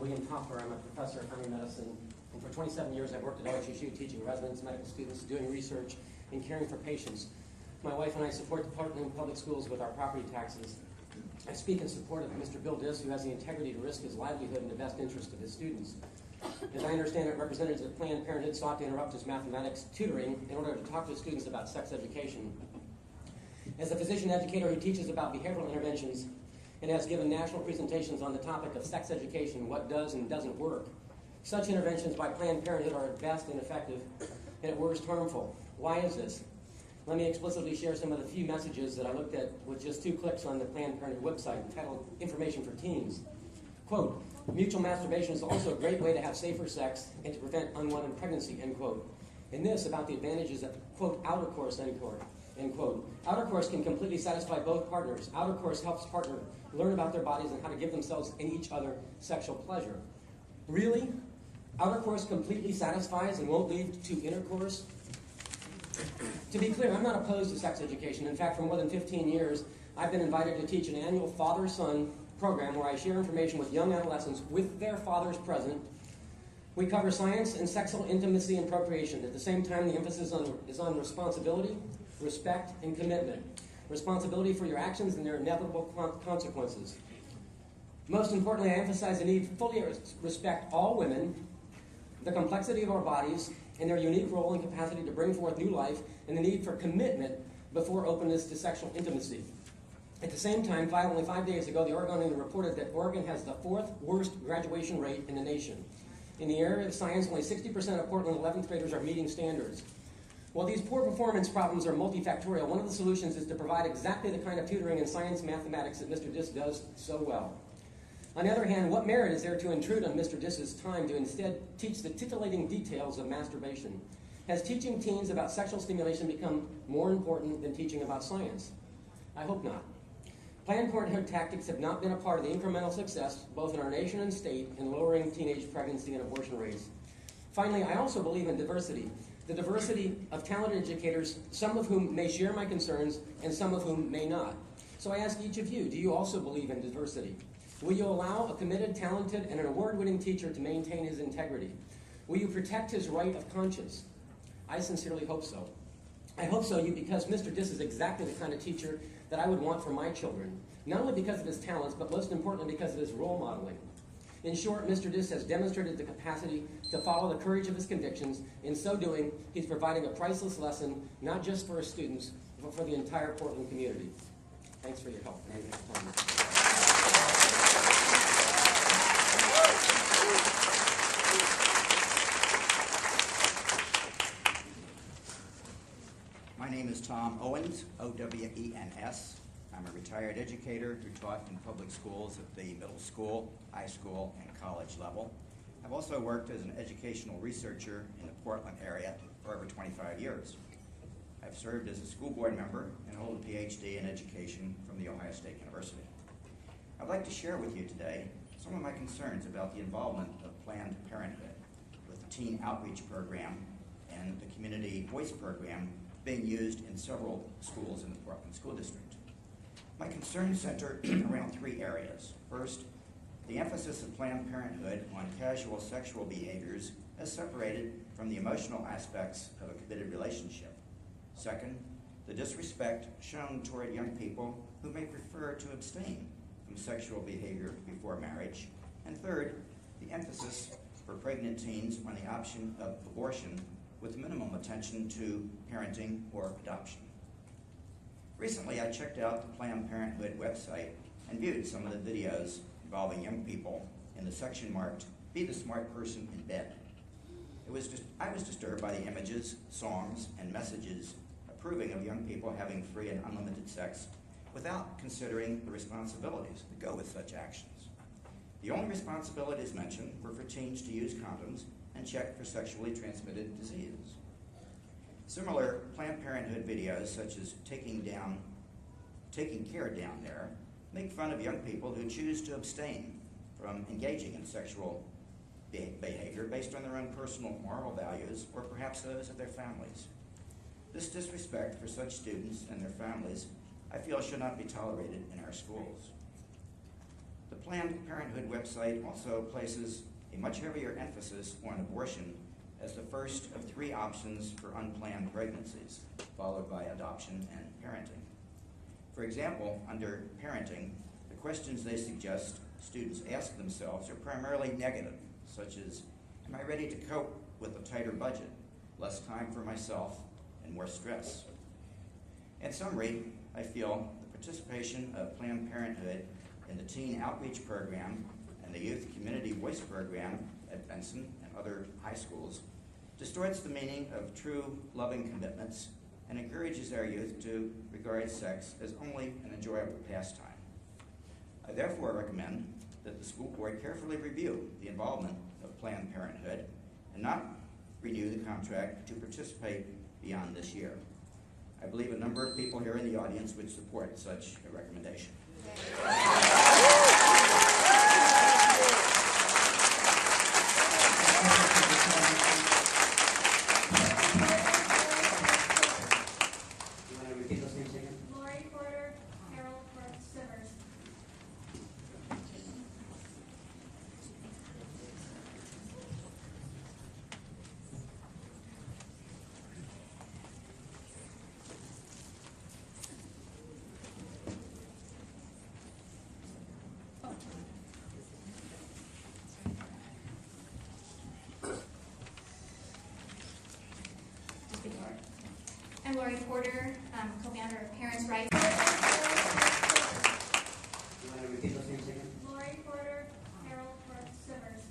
William Toeffler. I'm a professor of family medicine, and for 27 years I've worked at OHSU teaching residents, medical students, doing research, and caring for patients. My wife and I support the Portland Public Schools with our property taxes. I speak in support of Mr. Bill Diss, who has the integrity to risk his livelihood in the best interest of his students. As I understand it, representatives of Planned Parenthood sought to interrupt his mathematics tutoring in order to talk to students about sex education. As a physician educator who teaches about behavioral interventions and has given national presentations on the topic of sex education, what does and doesn't work, such interventions by Planned Parenthood are at best ineffective and at worst harmful. Why is this? Let me explicitly share some of the few messages that I looked at with just 2 clicks on the Planned Parenthood website entitled Information for Teens. Quote, mutual masturbation is also a great way to have safer sex and to prevent unwanted pregnancy, end quote. And this about the advantages of, quote, outer course, end quote. End quote. Outer course can completely satisfy both partners. Outer course helps partner learn about their bodies and how to give themselves and each other sexual pleasure. Really? Outer course completely satisfies and won't lead to intercourse? To be clear, I'm not opposed to sex education. In fact, for more than 15 years, I've been invited to teach an annual father-son program where I share information with young adolescents with their fathers present. We cover science and sexual intimacy and procreation. At the same time, the emphasis is on responsibility, respect, and commitment. Responsibility for your actions and their inevitable consequences. Most importantly, I emphasize the need to fully respect all women, the complexity of our bodies, and their unique role and capacity to bring forth new life, and the need for commitment before openness to sexual intimacy. At the same time, only 5 days ago, the Oregonian reported that Oregon has the 4th worst graduation rate in the nation. In the area of science, only 60% of Portland 11th graders are meeting standards. While these poor performance problems are multifactorial, one of the solutions is to provide exactly the kind of tutoring in science and mathematics that Mr. Diss does so well. On the other hand, what merit is there to intrude on Mr. Diss's time to instead teach the titillating details of masturbation? Has teaching teens about sexual stimulation become more important than teaching about science? I hope not. Planned Parenthood tactics have not been a part of the incremental success, both in our nation and state, in lowering teenage pregnancy and abortion rates. Finally, I also believe in diversity. The diversity of talented educators, some of whom may share my concerns and some of whom may not. So I ask each of you, do you also believe in diversity? Will you allow a committed, talented, and an award-winning teacher to maintain his integrity? Will you protect his right of conscience? I sincerely hope so. I hope so because Mr. Diss is exactly the kind of teacher that I would want for my children, not only because of his talents, but most importantly because of his role modeling. In short, Mr. Diss has demonstrated the capacity to follow the courage of his convictions. In so doing, he's providing a priceless lesson, not just for his students, but for the entire Portland community. Thanks for your help. My name is Tom Owens, O-W-E-N-S. I'm a retired educator who taught in public schools at the middle school, high school, and college level. I've also worked as an educational researcher in the Portland area for over 25 years. I've served as a school board member and hold a PhD in education from The Ohio State University. I'd like to share with you today some of my concerns about the involvement of Planned Parenthood with the Teen Outreach Program and the Community Voice Program being used in several schools in the Portland School District. My concerns center around 3 areas. First, the emphasis of Planned Parenthood on casual sexual behaviors as separated from the emotional aspects of a committed relationship. Second, the disrespect shown toward young people who may prefer to abstain from sexual behavior before marriage. And third, the emphasis for pregnant teens on the option of abortion with minimum attention to parenting or adoption. Recently, I checked out the Planned Parenthood website and viewed some of the videos involving young people in the section marked, "Be the Smart Person in Bed." I was disturbed by the images, songs, and messages approving of young people having free and unlimited sex without considering the responsibilities that go with such actions. The only responsibilities mentioned were for teens to use condoms and check for sexually transmitted diseases. Similar Planned Parenthood videos, such as Taking Care Down There, make fun of young people who choose to abstain from engaging in sexual behavior based on their own personal moral values or perhaps those of their families. This disrespect for such students and their families, I feel, should not be tolerated in our schools. The Planned Parenthood website also places a much heavier emphasis on abortion as the first of 3 options for unplanned pregnancies, followed by adoption and parenting. For example, under parenting, the questions they suggest students ask themselves are primarily negative, such as, am I ready to cope with a tighter budget, less time for myself, and more stress? In summary, I feel the participation of Planned Parenthood in the Teen Outreach Program and the Youth Community Voice Program at Benson and other high schools distorts the meaning of true loving commitments and encourages our youth to regard sex as only an enjoyable pastime. I therefore recommend that the school board carefully review the involvement of Planned Parenthood and not renew the contract to participate beyond this year. I believe a number of people here in the audience would support such a recommendation. I'm Lori Porter, co-founder of Parents' Rights. You want to repeat those names again? Lori Porter, Harold Simmers.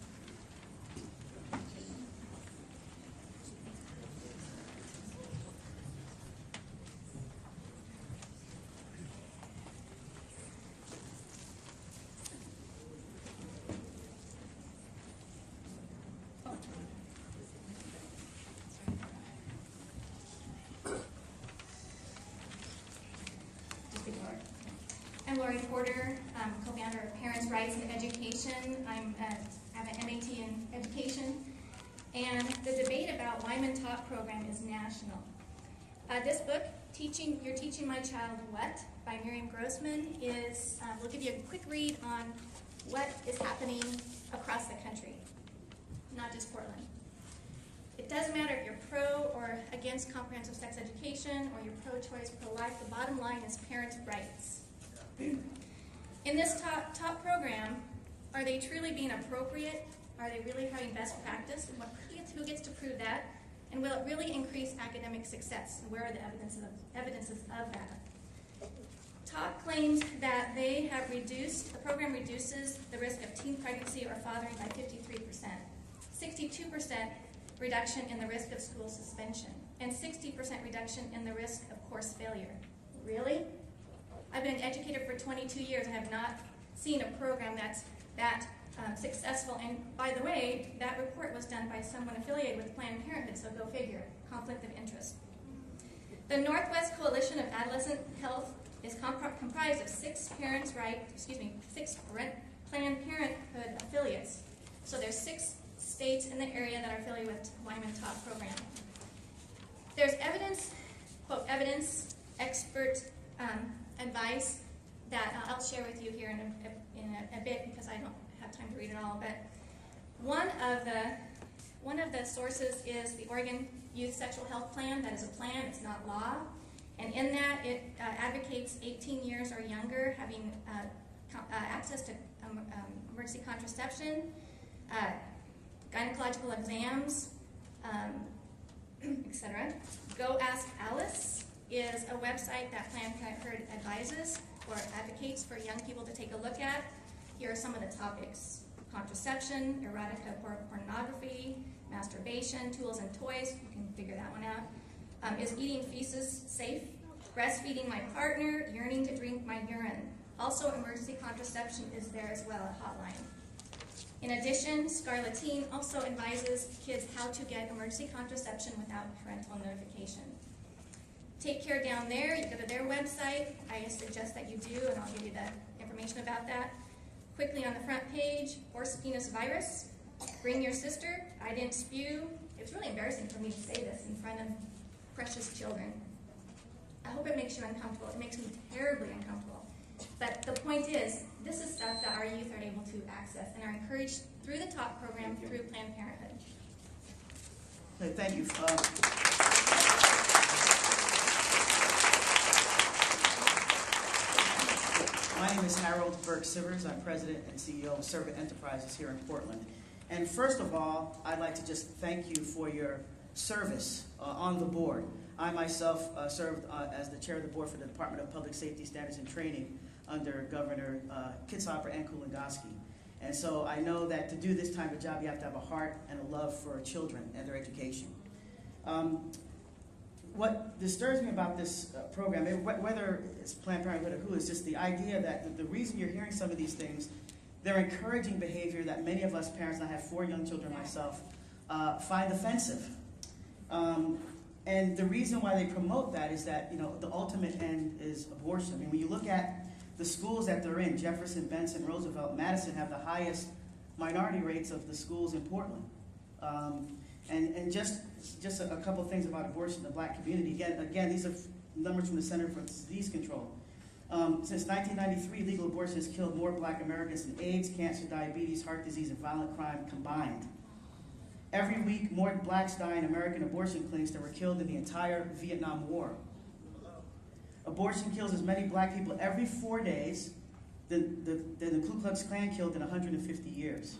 I'm Lori Porter, co-founder of Parents' Rights in Education. I have an MAT in Education. And the debate about Wyman Taught program is national. This book, You're Teaching My Child What? By Miriam Grossman, will give you a quick read on what is happening across the country, not just Portland. It doesn't matter if you're pro or against comprehensive sex education, or you're pro-choice, pro-life, the bottom line is parents' rights. In this top program, are they truly being appropriate? Are they really having best practice? And who gets to prove that? And will it really increase academic success? And where are the evidences of that? TALK claims that the program reduces the risk of teen pregnancy or fathering by 53%, 62% reduction in the risk of school suspension, and 60% reduction in the risk of course failure. Really? I've been an educator for 22 years and have not seen a program that's that successful. And by the way, that report was done by someone affiliated with Planned Parenthood, so go figure, conflict of interest. The Northwest Coalition of Adolescent Health is comprised of 6 Planned Parenthood affiliates. So there's 6 states in the area that are affiliated with Wyman Taught program. There's evidence, quote, evidence, expert advice that I'll share with you here in a bit, because I don't have time to read it all. But one of the sources is the Oregon Youth Sexual Health Plan. That is a plan; it's not law. And in that, it advocates 18 years or younger having access to emergency contraception, gynecological exams, etc. Go Ask Alice is a website that Planned Parenthood advises or advocates for young people to take a look at. Here are some of the topics: contraception, erotica, pornography, masturbation, tools and toys. You can figure that one out. Is eating feces safe? Breastfeeding my partner, yearning to drink my urine. Also, emergency contraception is there as well, a hotline. In addition, Scarlettine also advises kids how to get emergency contraception without parental notification. Take Care down there, you go to their website. I suggest that you do, and I'll give you the information about that. Quickly on the front page, horse penis virus. Bring your sister. I didn't spew. It's really embarrassing for me to say this in front of precious children. I hope it makes you uncomfortable. It makes me terribly uncomfortable. But the point is, this is stuff that our youth are able to access and are encouraged through the TALK program, through Planned Parenthood. Okay, thank you. My name is Harold Burke-Sivers. I'm President and CEO of Servant Enterprises here in Portland. And first of all, I'd like to just thank you for your service on the board. I myself served as the chair of the board for the Department of Public Safety Standards and Training under Governor Kitzhaber and Kulingoski. And so I know that to do this type of job, you have to have a heart and a love for children and their education. What disturbs me about this program, whether it's Planned Parenthood or who, is just the idea that the reason you're hearing some of these things, they're encouraging behavior that many of us parents, and I have 4 young children myself, find offensive. And the reason why they promote that is that, you know, the ultimate end is abortion. I mean, when you look at the schools that they're in, Jefferson, Benson, Roosevelt, Madison have the highest minority rates of the schools in Portland. And just a couple things about abortion in the black community. Again, these are numbers from the Center for Disease Control. Since 1993, legal abortion has killed more black Americans than AIDS, cancer, diabetes, heart disease, and violent crime combined. Every week, more blacks die in American abortion clinics than were killed in the entire Vietnam War. Abortion kills as many black people every 4 days than the Ku Klux Klan killed in 150 years.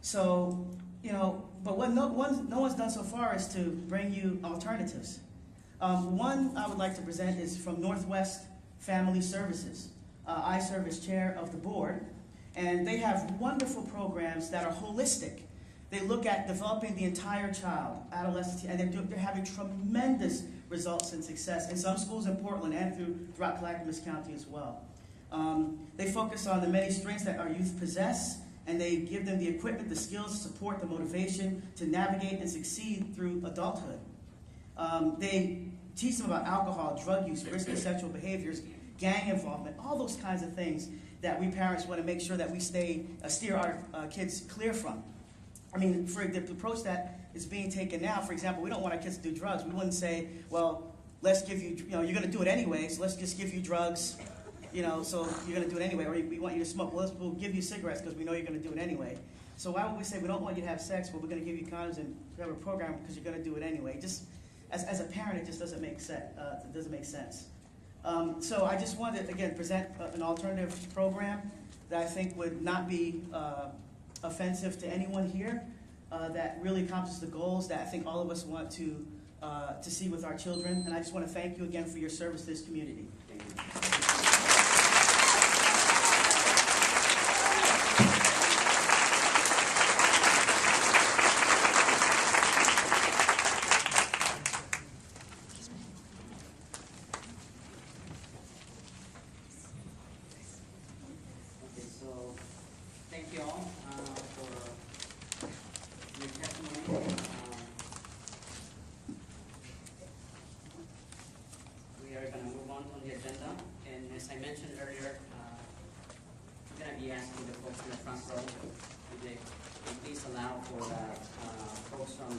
So, you know, but what no one's done so far is to bring you alternatives. One I would like to present is from Northwest Family Services. I serve as chair of the board, and they have wonderful programs that are holistic. They look at developing the entire child, adolescent, and they're having tremendous results and success in some schools in Portland and throughout Clackamas County as well. They focus on the many strengths that our youth possess, and they give them the equipment, the skills, support, the motivation to navigate and succeed through adulthood. They teach them about alcohol, drug use, risky sexual behaviors, gang involvement, all those kinds of things that we parents want to make sure that we steer our kids clear from. I mean, for the approach that is being taken now, for example, we don't want our kids to do drugs. We wouldn't say, well, let's give you, you're going to do it anyway, so let's just give you drugs, so you're going to do it anyway. Or we want you to smoke. Well, we'll give you cigarettes because we know you're going to do it anyway. So why would we say we don't want you to have sex, but we're going to give you condoms and have a program because you're going to do it anyway? Just as a parent, it just doesn't make sense. So I just wanted to, again, present an alternative program that I think would not be offensive to anyone here, that really accomplishes the goals that I think all of us want to see with our children. And I just want to thank you again for your service to this community. Thank you. Thank you all for your testimony. We are going to move on the agenda, and as I mentioned earlier, we're going to be asking the folks in the front row if they please allow for the folks from